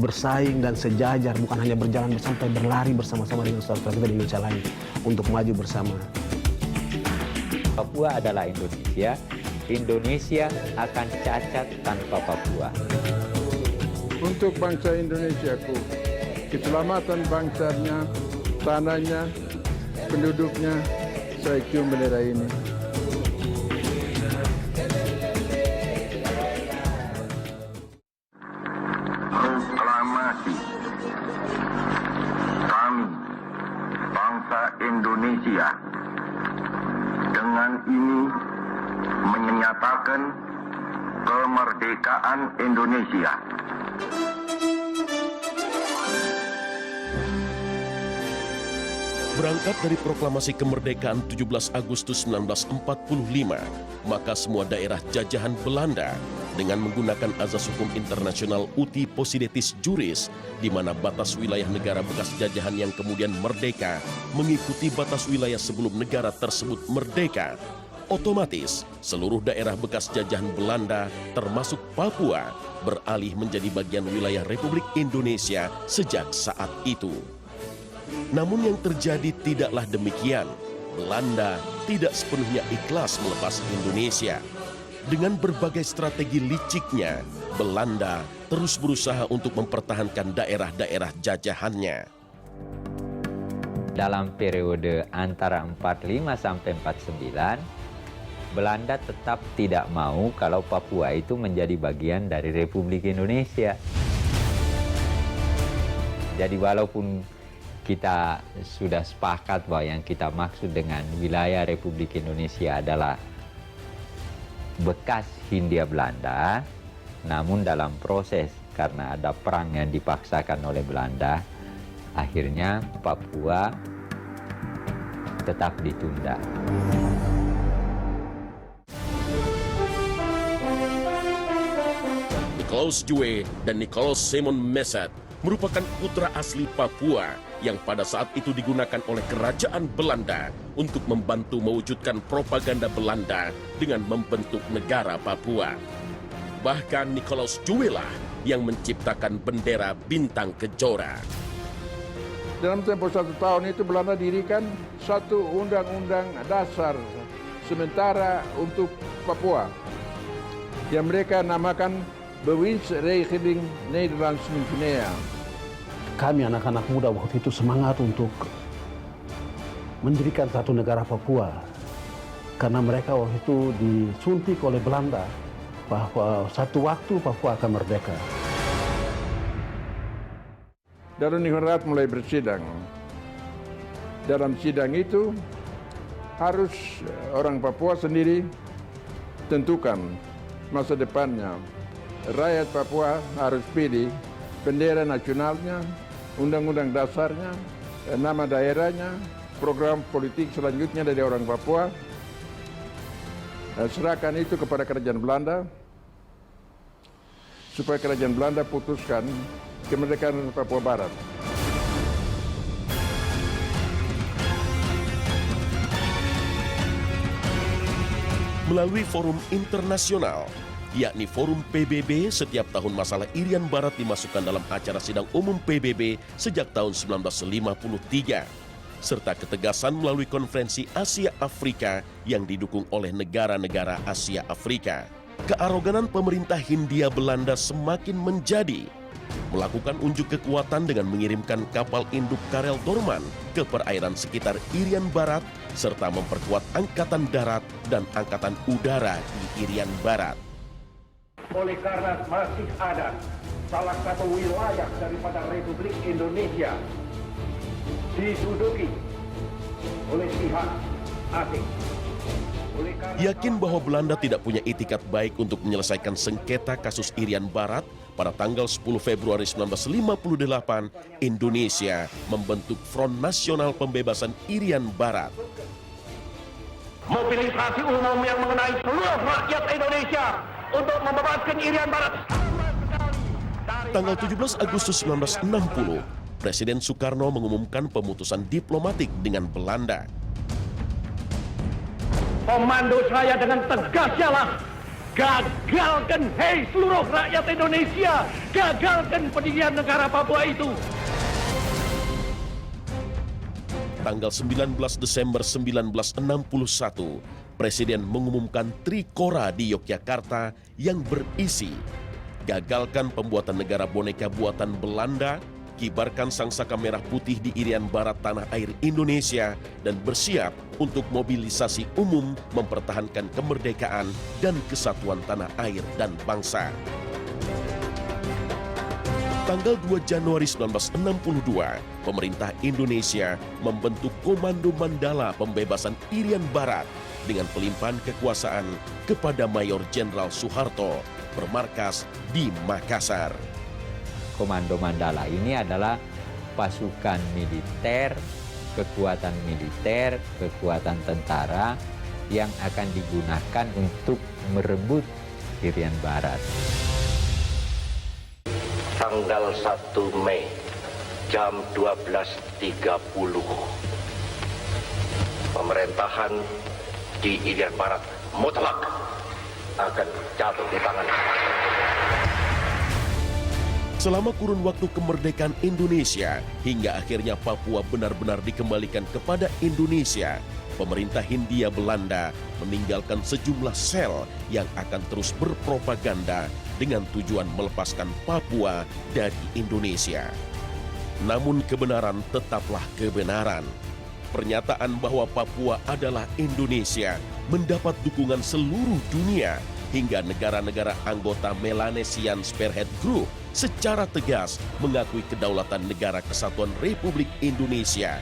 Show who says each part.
Speaker 1: bersaing dan sejajar, bukan hanya berjalan bersama, tapi berlari bersama-sama dengan saudara kita di Indonesia lain untuk maju bersama.
Speaker 2: Papua adalah Indonesia. Indonesia akan cacat tanpa Papua.
Speaker 3: Untuk bangsa Indonesiaku, keselamatan bangsanya, tanahnya, penduduknya, saya cium bendera ini.
Speaker 4: Proklamasi kami, bangsa Indonesia, dengan ini menyatakan kemerdekaan Indonesia.
Speaker 5: Berangkat dari proklamasi kemerdekaan 17 Agustus 1945, maka semua daerah jajahan Belanda dengan menggunakan azas hukum internasional uti possidetis juris, di mana batas wilayah negara bekas jajahan yang kemudian merdeka mengikuti batas wilayah sebelum negara tersebut merdeka. Otomatis, seluruh daerah bekas jajahan Belanda, termasuk Papua, beralih menjadi bagian wilayah Republik Indonesia sejak saat itu. Namun yang terjadi tidaklah demikian. Belanda tidak sepenuhnya ikhlas melepas Indonesia. Dengan berbagai strategi liciknya, Belanda terus berusaha untuk mempertahankan daerah-daerah jajahannya.
Speaker 2: Dalam periode antara 45 sampai 49, Belanda tetap tidak mau kalau Papua itu menjadi bagian dari Republik Indonesia. Jadi walaupun kita sudah sepakat bahwa yang kita maksud dengan wilayah Republik Indonesia adalah bekas Hindia Belanda, namun dalam proses karena ada perang yang dipaksakan oleh Belanda, akhirnya Papua tetap ditunda.
Speaker 5: Nikolaus Jue dan Nikolaus Simon Mesat merupakan putra asli Papua yang pada saat itu digunakan oleh kerajaan Belanda untuk membantu mewujudkan propaganda Belanda dengan membentuk negara Papua. Bahkan Nikolaus Jue lah yang menciptakan bendera bintang kejora.
Speaker 3: Dalam tempo 1 tahun itu Belanda dirikan satu undang-undang dasar sementara untuk Papua yang mereka namakan Bewindsregeling Nederlands-Nieuw-Guinea.
Speaker 1: Kami anak-anak muda waktu itu semangat untuk mendirikan satu negara Papua. Karena mereka waktu itu disuntik oleh Belanda bahwa satu waktu Papua akan merdeka.
Speaker 3: Darun Ningrat mulai bersidang. Dalam sidang itu harus orang Papua sendiri tentukan masa depannya. Rakyat Papua harus pilih bendera nasionalnya, undang-undang dasarnya, nama daerahnya, program politik selanjutnya dari orang Papua. Serahkan itu kepada kerajaan Belanda supaya kerajaan Belanda putuskan kemerdekaan Papua Barat.
Speaker 5: Melalui forum internasional, yakni Forum PBB, setiap tahun masalah Irian Barat dimasukkan dalam acara sidang umum PBB sejak tahun 1953. Serta ketegasan melalui konferensi Asia Afrika yang didukung oleh negara-negara Asia Afrika. Kearoganan pemerintah Hindia Belanda semakin menjadi. Melakukan unjuk kekuatan dengan mengirimkan kapal induk Karel Dorman ke perairan sekitar Irian Barat, serta memperkuat angkatan darat dan angkatan udara di Irian Barat.
Speaker 6: Oleh karena masih ada salah satu wilayah daripada Republik Indonesia diduduki oleh pihak asing.
Speaker 5: Yakin bahwa Belanda tidak punya itikat baik untuk menyelesaikan sengketa kasus Irian Barat, pada tanggal 10 Februari 1958, Indonesia membentuk Front Nasional Pembebasan Irian Barat.
Speaker 6: Mobilisasi umum yang mengenai seluruh rakyat Indonesia untuk membebaskan Irian Barat.
Speaker 5: Tanggal 17 Agustus 1960, Presiden Soekarno mengumumkan pemutusan diplomatik dengan Belanda.
Speaker 6: Komando saya dengan tegas ialah Gagalkan, hei seluruh rakyat Indonesia, gagalkan pendirian negara Papua itu.
Speaker 5: Tanggal 19 Desember 1961, Presiden mengumumkan Trikora di Yogyakarta yang berisi gagalkan pembuatan negara boneka buatan Belanda, kibarkan sangsaka merah putih di Irian Barat tanah air Indonesia, dan bersiap untuk mobilisasi umum mempertahankan kemerdekaan dan kesatuan tanah air dan bangsa. Tanggal 2 Januari 1962, pemerintah Indonesia membentuk Komando Mandala Pembebasan Irian Barat dengan pelimpahan kekuasaan kepada Mayor Jenderal Soeharto bermarkas di Makassar.
Speaker 2: Komando Mandala ini adalah pasukan militer, kekuatan tentara yang akan digunakan untuk merebut Irian Barat.
Speaker 6: Tanggal 1 Mei jam 12.30, pemerintahan di Irian Barat mutlak akan jatuh di tangan.
Speaker 5: Selama kurun waktu kemerdekaan Indonesia hingga akhirnya Papua benar-benar dikembalikan kepada Indonesia, pemerintah Hindia Belanda meninggalkan sejumlah sel yang akan terus berpropaganda dengan tujuan melepaskan Papua dari Indonesia. Namun kebenaran tetaplah kebenaran. Pernyataan bahwa Papua adalah Indonesia mendapat dukungan seluruh dunia hingga negara-negara anggota Melanesian Spearhead Group secara tegas mengakui kedaulatan Negara Kesatuan Republik Indonesia